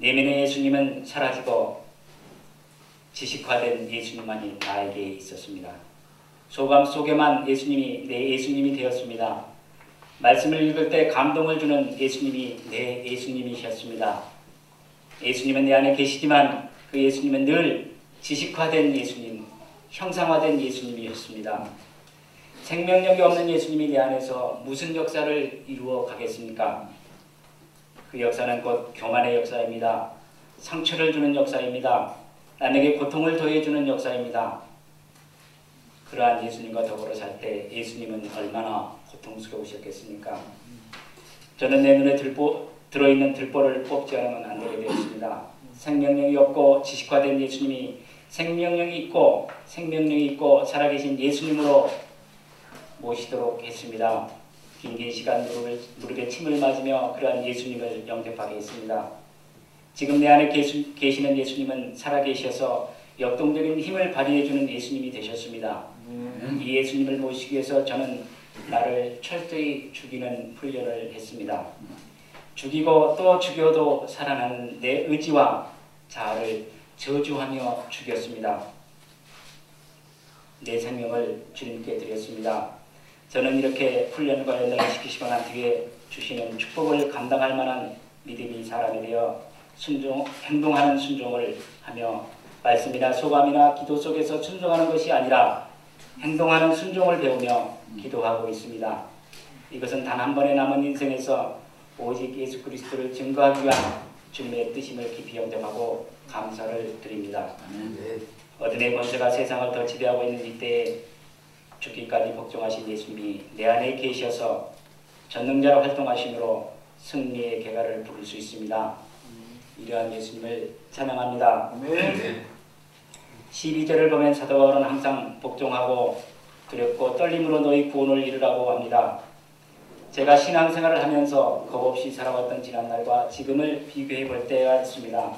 내면의 예수님은 사라지고 지식화된 예수님만이 나에게 있었습니다. 소감 속에만 예수님이 내 예수님이 되었습니다. 말씀을 읽을 때 감동을 주는 예수님이 내 예수님이셨습니다. 예수님은 내 안에 계시지만 그 예수님은 늘 지식화된 예수님, 형상화된 예수님이었습니다. 생명력이 없는 예수님이 내 안에서 무슨 역사를 이루어 가겠습니까? 그 역사는 곧 교만의 역사입니다. 상처를 주는 역사입니다. 남에게 고통을 더해주는 역사입니다. 그러한 예수님과 더불어 살 때 예수님은 얼마나 고통스러우셨겠습니까? 저는 내 눈에 들어있는 들보를 뽑지 않으면 안 되게 되었습니다. 생명력이 없고 지식화된 예수님이 생명력이 있고 살아계신 예수님으로 모시도록 했습니다. 긴 시간 무릎에 침을 맞으며 그러한 예수님을 영접하게 했습니다. 지금 내 안에 계시는 예수님은 살아계셔서 역동적인 힘을 발휘해주는 예수님이 되셨습니다. 이 예수님을 모시기 위해서 저는 나를 철저히 죽이는 훈련을 했습니다. 죽이고 또 죽여도 살아나는 내 의지와 자아를 저주하며 죽였습니다. 내 생명을 주님께 드렸습니다. 저는 이렇게 훈련과 연락을 시키시고 난 뒤에 주시는 축복을 감당할 만한 믿음이 사람이 되어 행동하는 순종을 하며 말씀이나 소감이나 기도 속에서 순종하는 것이 아니라 행동하는 순종을 배우며 기도하고 있습니다. 이것은 단 한 번의 남은 인생에서 오직 예수 그리스도를 증거하기 위한 주님의 뜻임을 깊이 영접하고 감사를 드립니다. 어둠의 권세가 세상을 더 지배하고 있는 이때에 죽기까지 복종하신 예수님이 내 안에 계셔서 전능자로 활동하심으로 승리의 계가를 부를 수 있습니다. 이러한 예수님을 찬양합니다. 12절을 보면 사도 바울은 항상 복종하고 두렵고 떨림으로 너희 구원을 이루라고 합니다. 제가 신앙생활을 하면서 겁없이 살아왔던 지난날과 지금을 비교해 볼 때가 있습니다.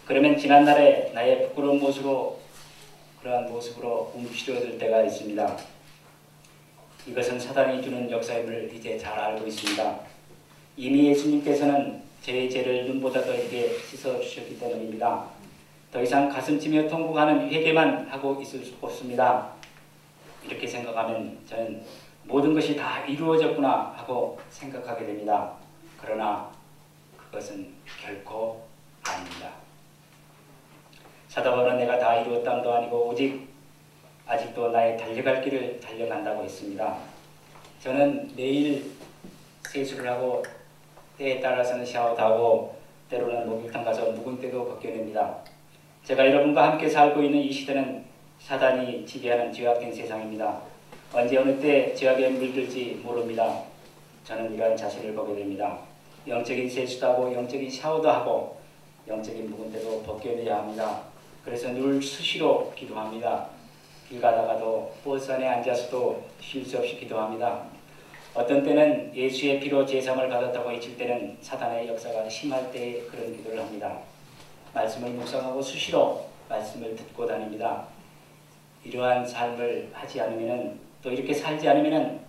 그러면 지난날에 나의 부끄러운 그러한 모습으로 움츠러들 때가 있습니다. 이것은 사단이 주는 역사임을 이제 잘 알고 있습니다. 이미 예수님께서는 제 죄를 눈보다 더 이게 씻어주셨기 때문입니다. 더 이상 가슴치며 통곡하는 회개만 하고 있을 수 없습니다. 이렇게 생각하면 저는 모든 것이 다 이루어졌구나 하고 생각하게 됩니다. 그러나 그것은 결코 아닙니다. 사도 바울은 내가 다 이루었담도 아니고 오직 아직도 나의 달려갈 길을 달려간다고 했습니다. 저는 매일 세수를 하고 때에 따라서는 샤워도 하고 때로는 목욕탕 가서 묵은 때도 벗겨냅니다. 제가 여러분과 함께 살고 있는 이 시대는 사단이 지배하는 죄악된 세상입니다. 언제 어느 때 죄악에 물들지 모릅니다. 저는 이러한 자신을 보게 됩니다. 영적인 세수도 하고 영적인 샤워도 하고 영적인 묵은 때도 벗겨내야 합니다. 그래서 늘 수시로 기도합니다. 길 가다가도 버스 안에 앉아서도 쉴 수 없이 기도합니다. 어떤 때는 예수의 피로 제삼을 받았다고 외칠 때는 사단의 역사가 심할 때 그런 기도를 합니다. 말씀을 묵상하고 수시로 말씀을 듣고 다닙니다. 이러한 삶을 하지 않으면 또 이렇게 살지 않으면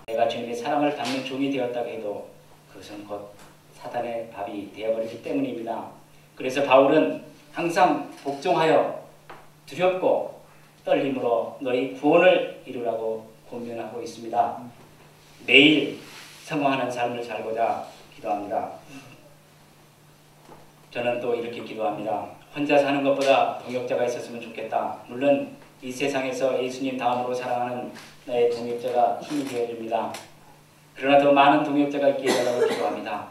내가 주님의 사랑을 받는 종이 되었다고 해도 그것은 곧 사단의 밥이 되어버리기 때문입니다. 그래서 바울은 항상 복종하여 두렵고 떨림으로 너희 구원을 이루라고 권면하고 있습니다. 매일 성공하는 삶을 살고자 기도합니다. 저는 또 이렇게 기도합니다. 혼자 사는 것보다 동역자가 있었으면 좋겠다. 물론 이 세상에서 예수님 다음으로 사랑하는 나의 동역자가 힘이 되어줍니다. 그러나 더 많은 동역자가 있게 해달라고 기도합니다.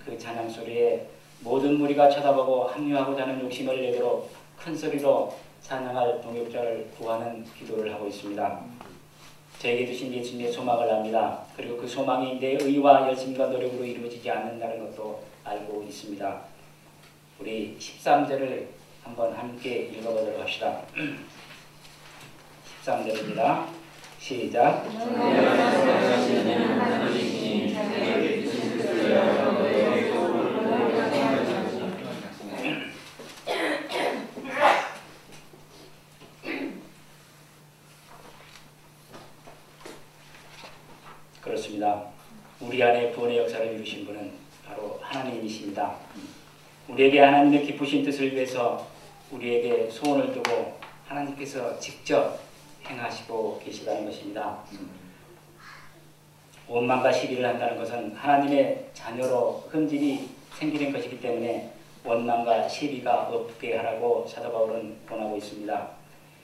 그 찬양 소리에 모든 무리가 쳐다보고 합류하고자 하는 욕심을 내도록 큰 소리로 찬양할 동역자를 구하는 기도를 하고 있습니다. 저에게 주신 예수님의 소망을 압니다. 그리고 그 소망이 내 의와 열심과 노력으로 이루어지지 않는다는 것도 알고 있습니다. 우리 13절을 한번 함께 읽어보도록 합시다. 13절입니다. 시작. 그렇습니다. 우리 안에 구원의 역사를 이루신 분은 바로 하나님이십니다. 우리에게 하나님의 기쁘신 뜻을 위해서 우리에게 소원을 두고 하나님께서 직접 행하시고 계시다는 것입니다. 원망과 시비를 한다는 것은 하나님의 자녀로 흠집이 생기는 것이기 때문에 원망과 시비가 없게 하라고 사도 바울은 권하고 있습니다.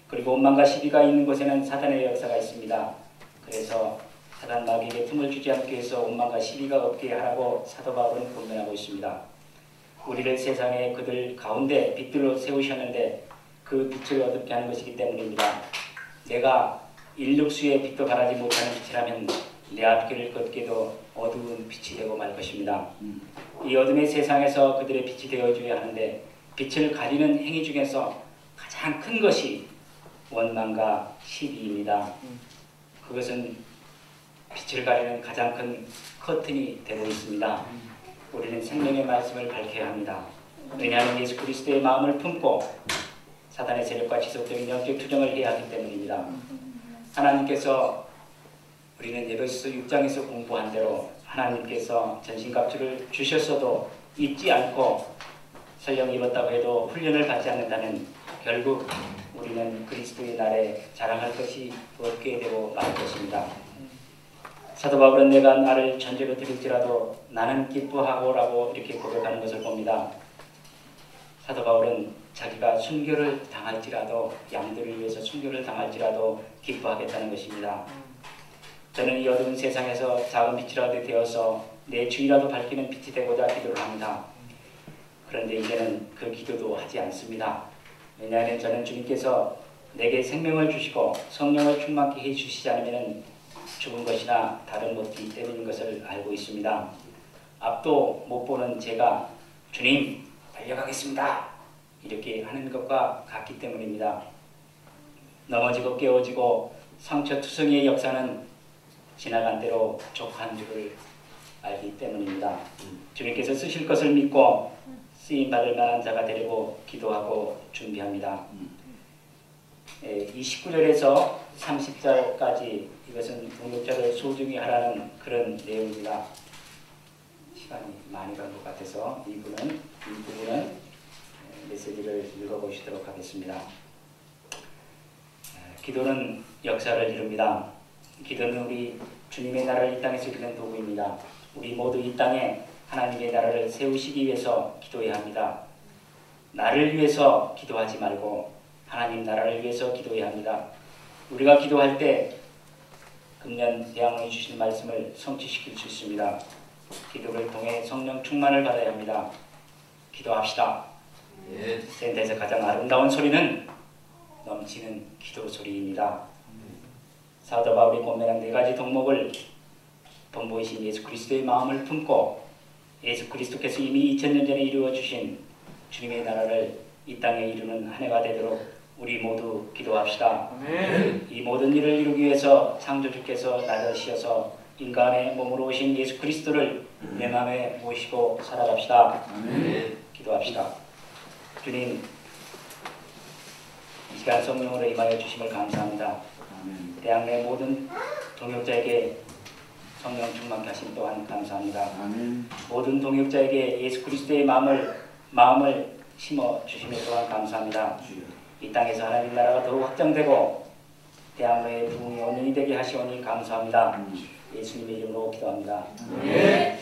그리고 원망과 시비가 있는 곳에는 사단의 역사가 있습니다. 그래서 사단 마귀에게 틈을 주지 않기 위해서 원망과 시비가 없게 하라고 사도 바울은 권면하고 있습니다. 우리를 세상에 그들 가운데 빛들로 세우셨는데 그 빛을 어둡게 하는 것이기 때문입니다. 내가 일룩수의 빛도 발하지 못하는 빛이라면 내 앞길을 걷게도 어두운 빛이 되고 말 것입니다. 이 어둠의 세상에서 그들의 빛이 되어줘야 하는데 빛을 가리는 행위 중에서 가장 큰 것이 원망과 시비입니다. 그것은 빛을 가리는 가장 큰 커튼이 되고 있습니다. 우리는 생명의 말씀을 밝혀야 합니다. 왜냐하면 예수 그리스도의 마음을 품고 사단의 세력과 지속적인 영적 투쟁을 해야 하기 때문입니다. 하나님께서 우리는 에베소서 6장에서 공부한 대로 하나님께서 전신갑주를 주셨어도 잊지 않고 설령 입었다고 해도 훈련을 받지 않는다면 결국 우리는 그리스도의 날에 자랑할 것이 없게 되고 말 것입니다. 사도 바울은 내가 나를 전제로 드릴지라도 나는 기뻐하고라고 이렇게 고백하는 것을 봅니다. 사도 바울은 자기가 순교를 당할지라도 양들을 위해서 순교를 당할지라도 기뻐하겠다는 것입니다. 저는 이 어두운 세상에서 작은 빛이라도 되어서 내 주위라도 밝히는 빛이 되고자 기도를 합니다. 그런데 이제는 그 기도도 하지 않습니다. 왜냐하면 저는 주님께서 내게 생명을 주시고 성령을 충만케 해주시지 않으면 죽은 것이나 다른 것이 때문인 것을 알고 있습니다. 앞도 못 보는 제가 주님 달려가겠습니다 이렇게 하는 것과 같기 때문입니다. 넘어지고 깨어지고 상처투성이의 역사는 지나간 대로 족한 줄을 알기 때문입니다. 주님께서 쓰실 것을 믿고 쓰임받을 만한 자가 되려고 기도하고 준비합니다. 29절에서 30절까지 이것은 동역자를 소중히 하라는 그런 내용입니다. 시간이 많이 간 것 같아서 이 부분은 메시지를 읽어보시도록 하겠습니다. 기도는 역사를 이룹니다. 기도는 우리 주님의 나라를 이 땅에서 이루는 도구입니다. 우리 모두 이 땅에 하나님의 나라를 세우시기 위해서 기도해야 합니다. 나를 위해서 기도하지 말고 하나님 나라를 위해서 기도해야 합니다. 우리가 기도할 때 금년 대학원이 주신 말씀을 성취시킬 수 있습니다. 기도를 통해 성령 충만을 받아야 합니다. 기도합시다. 센터에서 가장 아름다운 소리는 넘치는 기도 소리입니다. 사도 바울이 권면한 4가지 덕목을 본보이신 예수 그리스도의 마음을 품고 예수 그리스도께서 이미 2000년 전에 이루어 주신 주님의 나라를 이 땅에 이루는 한 해가 되도록 우리 모두 기도합시다. 아멘. 이 모든 일을 이루기 위해서 창조주께서 나자시어서 인간의 몸으로 오신 예수 그리스도를 내 마음에 모시고 살아갑시다. 아멘. 기도합시다. 주님, 이 시간 성령으로 임하여 주심을 감사합니다. 아멘. 대학 내 모든 동역자에게 성령 충만케 하심 또한 감사합니다. 아멘. 모든 동역자에게 예수 그리스도의 마음을 심어 주심에 또한 감사합니다. 이 땅에서 하나님 나라가 더욱 확장되고 대학로의 부흥이 온전히 되게 하시오니 감사합니다. 예수님의 이름으로 기도합니다. 아멘.